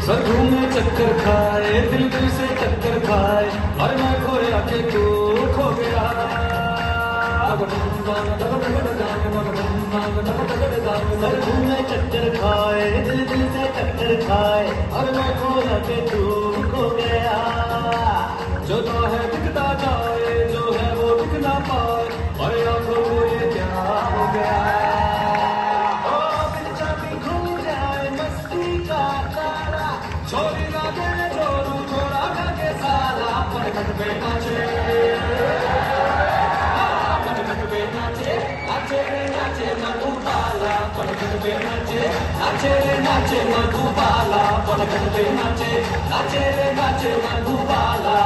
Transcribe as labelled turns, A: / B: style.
A: sir घूमे चक्कर खाए दिल दिल से टक्कर खाए और मैं खोया के तू खो गया सर घूमे चक्कर खाए दिल दिल से टक्कर खाए और मैं खोया के तू खो गया जो तो है दिखता जाए जो है वो दिख ना पाए और आंखों को ये क्या हो गया छोरी ना देने जोरू छोड़ा करके साला पटक पे नाचे पटक पे नाचे नाचे रे नाचे मधुबाला पटक पे नाचे नाचे रे नाचे मधुबाला पटक पे नाचे रे नाचे मधुबाला